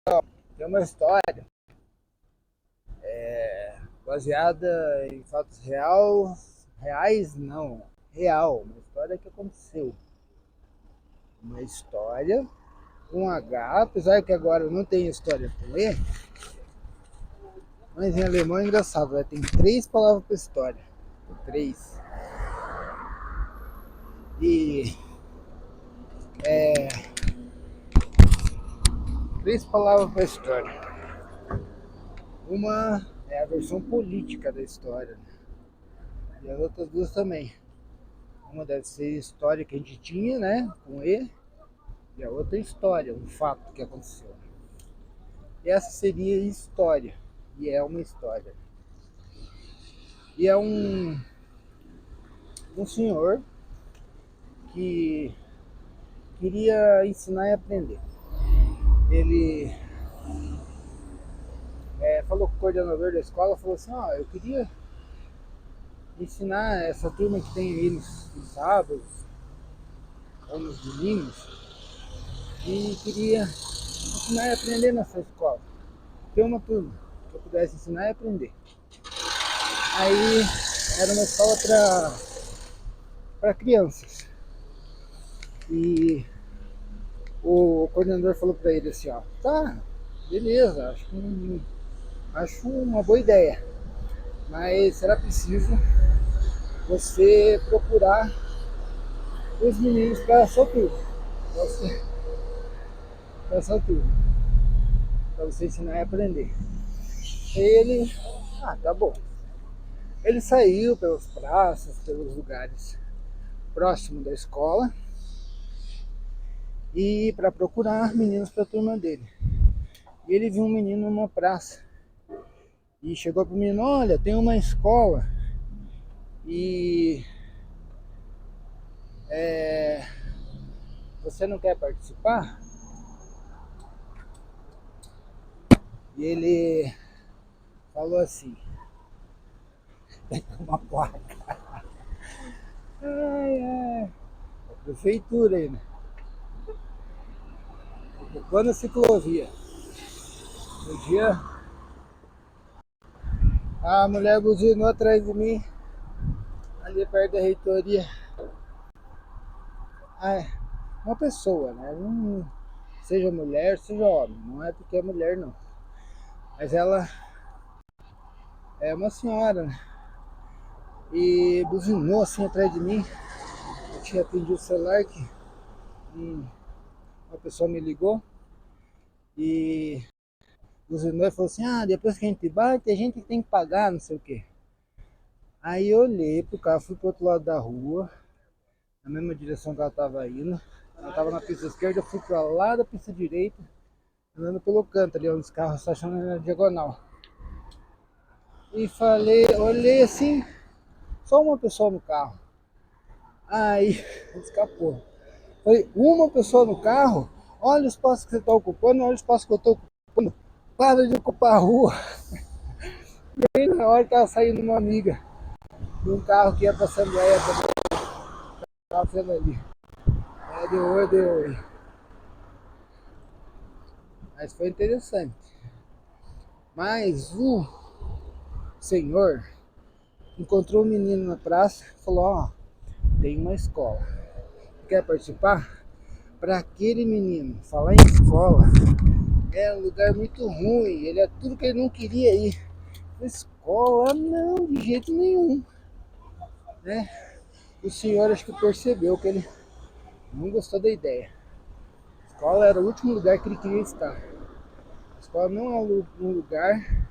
Tem uma história baseada em fatos reais não, real, uma história que aconteceu. Uma história com H, apesar que agora não tem história com E, mas em alemão é engraçado, né? Tem três palavras para história. Três. E três palavras para história. Uma é a versão política da história, né? E as outras duas também. Uma deve ser história que a gente tinha, né? Com E. E a outra é história, um fato que aconteceu. E essa seria história. E é uma história. E é um senhor que queria ensinar e aprender. Ele falou com o coordenador da escola, falou assim, eu queria ensinar essa turma que tem aí nos sábados, ou nos domingos, e queria ensinar e aprender nessa escola. Ter uma turma que eu pudesse ensinar e aprender. Aí era uma escola para crianças. E o coordenador falou para ele assim, tá, beleza, acho uma boa ideia, mas será preciso você procurar os meninos para a sua turma, para a sua turma, para você ensinar e aprender. E ele, tá bom. Ele saiu pelas praças, pelos lugares próximos da escola e para procurar meninos para a turma dele. E ele viu um menino numa praça e chegou para o menino, olha, tem uma escola e você não quer participar? E ele falou assim, uma placa, ai, ai, a prefeitura aí, né? Ocupando a ciclovia. No dia, a mulher buzinou atrás de mim, ali perto da reitoria. Ah, uma pessoa, né? Não, seja mulher, seja homem, não é porque é mulher, não. Mas ela é uma senhora, né? E buzinou assim atrás de mim. Eu tinha atendido o celular que uma pessoa me ligou e buzinou e falou assim, depois que a gente bate, a gente tem que pagar, não sei o quê. Aí eu olhei pro carro, fui pro outro lado da rua, na mesma direção que ela estava indo. Ela estava na pista esquerda, eu fui para lá da pista direita, andando pelo canto ali, onde os carros estacionam na diagonal. E falei, olhei assim, só uma pessoa no carro. Aí escapou. Falei, uma pessoa no carro? Olha o espaço que você está ocupando, olha o espaço que eu estou ocupando. Para de ocupar a rua. E aí na hora estava saindo uma amiga de um carro que ia para a Assembleia também. Estava sendo ali. Deu oi. Mas foi interessante. Mas o senhor encontrou um menino na praça e falou, tem uma escola. Quer participar? Para aquele menino, falar em escola, é um lugar muito ruim, ele é tudo que ele não queria ir. Escola, não, de jeito nenhum, né? O senhor acho que percebeu que ele não gostou da ideia. A escola era o último lugar que ele queria estar. A escola não é um lugar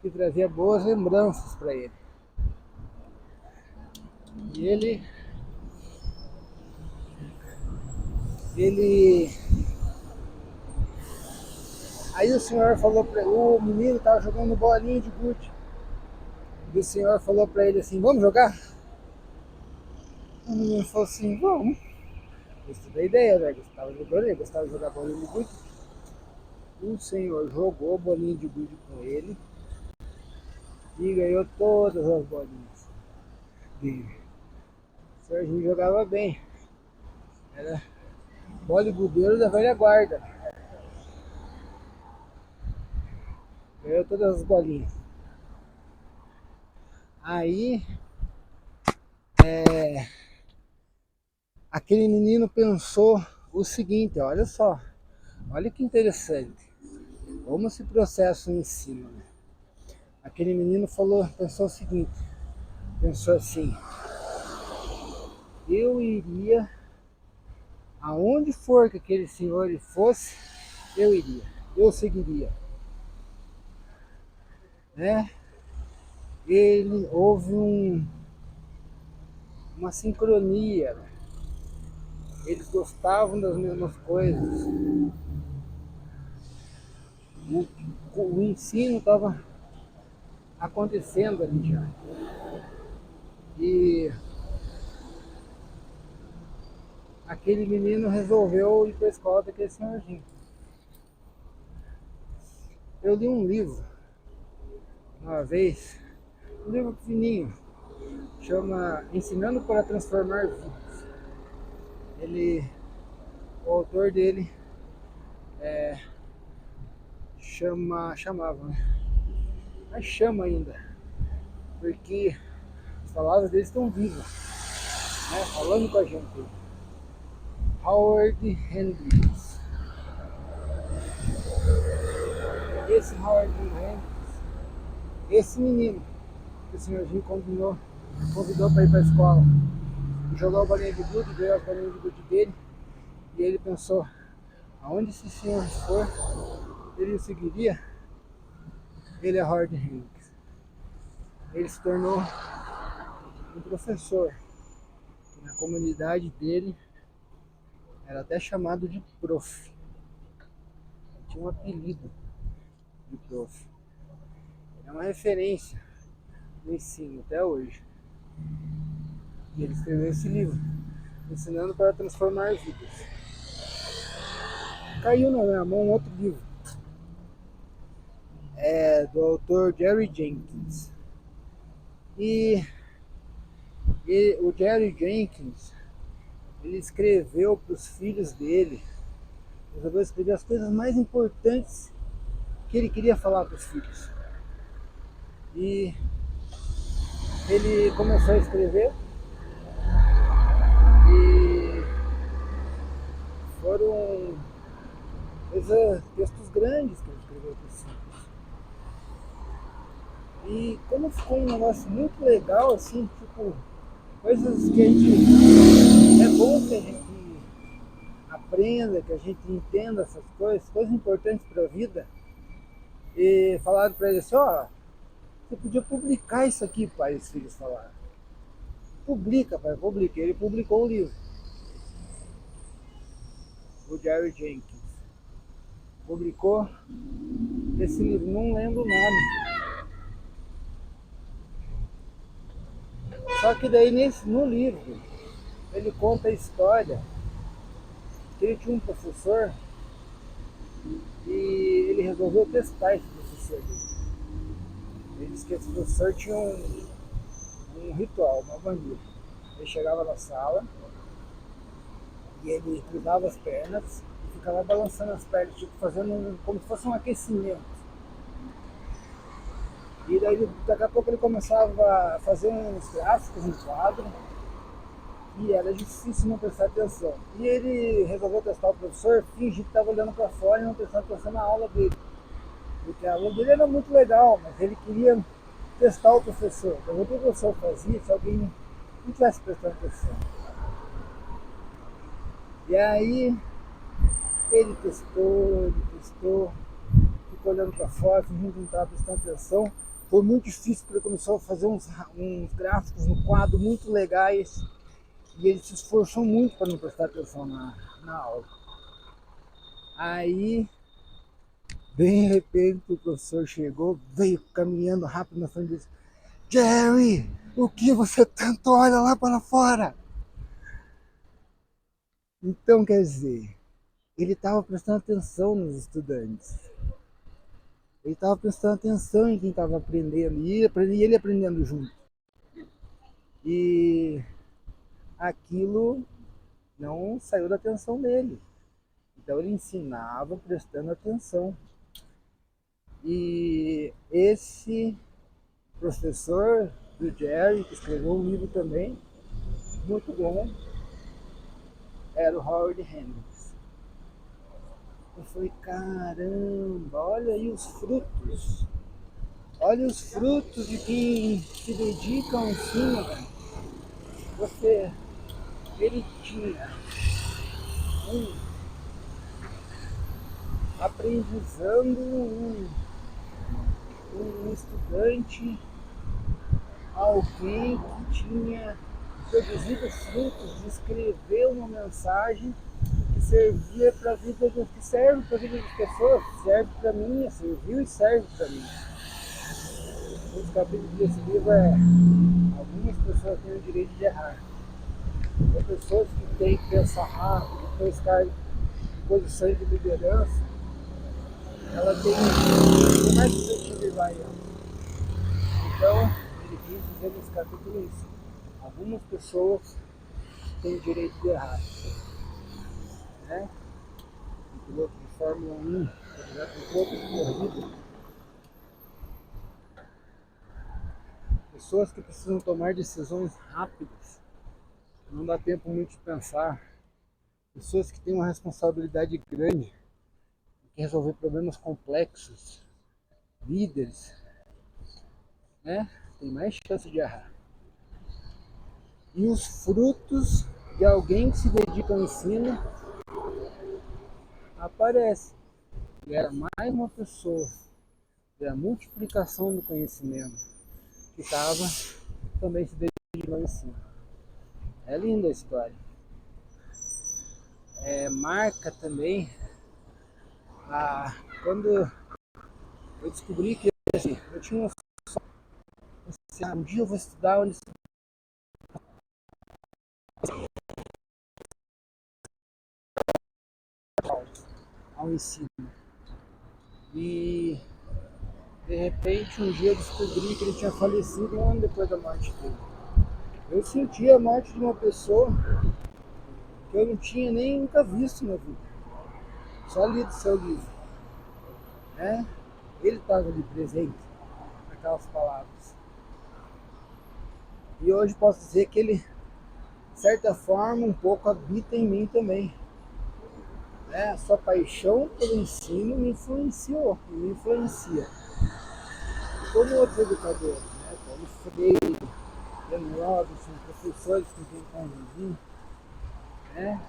que trazia boas lembranças para ele. E ele aí o senhor falou para o menino estava jogando bolinha de gude. E o senhor falou para ele assim, vamos jogar? O menino falou assim, vamos. Gostei da ideia, né? Gostava de jogar bolinha de gude. O senhor jogou bolinha de gude com ele e ganhou todas as bolinhas dele. O Serginho jogava bem. Era bodybuilder da velha guarda. Ganhou todas as bolinhas. Aí, aquele menino pensou o seguinte, olha só, olha que interessante, como se processa o ensino, né? Aquele menino pensou o seguinte, pensou assim, eu iria, aonde for que aquele senhor fosse, eu iria, eu seguiria, né? Houve uma sincronia, né? Eles gostavam das mesmas coisas, o, o ensino estava acontecendo ali já. E aquele menino resolveu ir para a escola daquele senhorzinho. Eu li um livro uma vez, um livro pequenininho, chama Ensinando para Transformar Vidas. Ele, o autor dele chamava, né? Mas chama ainda, porque as palavras dele estão vivas, né? Falando com a gente. Howard Hendricks. Esse Howard Hendricks, esse menino que o senhorzinho convidou para ir para a escola, jogou a bolinha de gude, veio as bolinhas de gude dele, e ele pensou, aonde esse senhor for, ele o seguiria. Ele é Howard Hendricks. Ele se tornou um professor. Na comunidade dele era até chamado de prof. Ele tinha um apelido de prof. Ele é uma referência no ensino até hoje. E ele escreveu esse livro, Ensinando para Transformar Vidas. Caiu na minha mão um outro livro, do autor Jerry Jenkins. E, o Jerry Jenkins, ele escreveu para os filhos dele, resolveu escrever as coisas mais importantes que ele queria falar para os filhos. E ele começou a escrever e foram textos grandes que ele escreveu para os filhos. E como ficou um negócio muito legal, assim, tipo, coisas que a gente. É bom que a gente aprenda, que a gente entenda essas coisas importantes para a vida. E falaram para ele assim, ó, você podia publicar isso aqui, pai, os filhos falaram. Publica, pai, publica. Ele publicou o livro, o Jerry Jenkins. Publicou esse livro, não lembro o nome. Só que daí no livro ele conta a história que ele tinha um professor e ele resolveu testar esse professor dele. Ele disse que esse professor tinha um ritual, uma mania. Ele chegava na sala e ele cruzava as pernas e ficava balançando as pernas, tipo fazendo como se fosse um aquecimento. E daí daqui a pouco ele começava a fazer uns gráficos no quadro e era difícil não prestar atenção. E ele resolveu testar o professor, fingir que estava olhando para fora e não prestando atenção na aula dele. Porque a aula dele era muito legal, mas ele queria testar o professor. Então, o que o professor fazia se alguém não estivesse prestando atenção. E aí ele testou, ficou olhando para fora, fingindo que não estava prestando atenção. Foi muito difícil porque ele começou a fazer uns gráficos no quadro muito legais e ele se esforçou muito para não prestar atenção na aula. Aí, de repente, o professor chegou, veio caminhando rápido na frente dele. Jerry, o que você tanto olha lá para fora? Então, quer dizer, ele estava prestando atenção nos estudantes. Ele estava prestando atenção em quem estava aprendendo e ele aprendendo junto. E aquilo não saiu da atenção dele. Então ele ensinava prestando atenção. E esse professor do Jerry, que escreveu um livro também, muito bom, era o Howard Hendricks. Eu falei, caramba, olha aí os frutos. Olha os frutos de quem se dedica ao ensino, velho. Você, ele tinha um aprendizando um estudante, alguém que tinha produzido frutos de escrever uma mensagem que servia para a vida que serve para a vida das pessoas, serve para mim, serviu e serve para mim. Um dos capítulos desse livro é algumas pessoas têm o direito de errar. Tem pessoas que têm que pensar rápido, depois caem em posições de liderança, ela tem mais objetividade. Então, ele quis dizer nesse capítulo isso. Algumas pessoas têm o direito de errar. Né? Um piloto de Fórmula 1, um piloto de corrida, pessoas que precisam tomar decisões rápidas, não dá tempo muito de pensar, pessoas que têm uma responsabilidade grande, que resolver problemas complexos, líderes, né? Tem mais chance de errar. E os frutos de alguém que se dedica ao ensino aparecem. E era mais uma pessoa, da multiplicação do conhecimento, que estava também se dedicando ao ensino. É linda a história. Marca também quando eu descobri que assim, eu tinha um dia eu vou estudar onde ao ensino. E de repente um dia eu descobri que ele tinha falecido um ano depois da morte dele. Eu senti a morte de uma pessoa que eu não tinha nem nunca visto na vida. Só lido seu livro. Né? Ele estava ali presente naquelas palavras. E hoje posso dizer que ele, de certa forma, um pouco habita em mim também. Né? A sua paixão pelo ensino me influenciou, me influencia. Como outro educador, né? Como Freire, Ken Robinson, professores com quem convivi, né?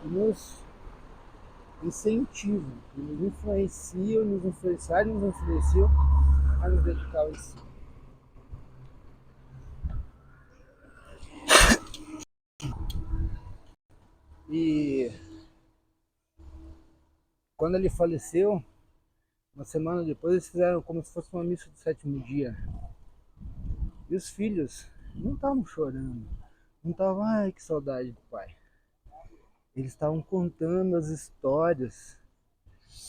Que nos incentivam, que nos influenciam, nos influenciaram e nos influenciam a nos dedicar ao ensino. E quando ele faleceu, uma semana depois, eles fizeram como se fosse uma missa do sétimo dia. E os filhos não estavam chorando, não estavam, ai que saudade do pai. Eles estavam contando as histórias.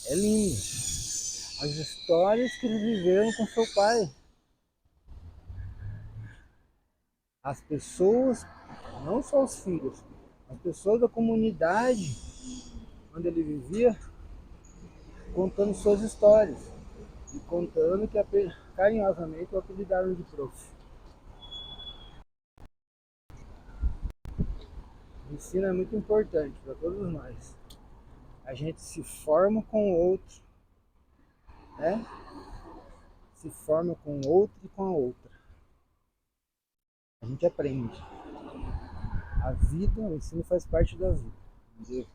É lindo. As histórias que eles viveram com seu pai. As pessoas, não só os filhos, as pessoas da comunidade onde ele vivia, contando suas histórias. E contando que carinhosamente o apelidaram de prof. O ensino é muito importante para todos nós. A gente se forma com o outro, né? Se forma com o outro e com a outra. A gente aprende. A vida, o ensino faz parte da vida.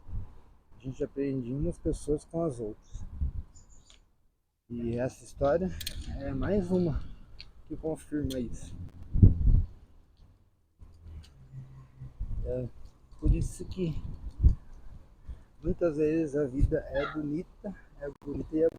A gente aprende umas pessoas com as outras. E essa história é mais uma que confirma isso. É por isso que muitas vezes a vida é bonita e é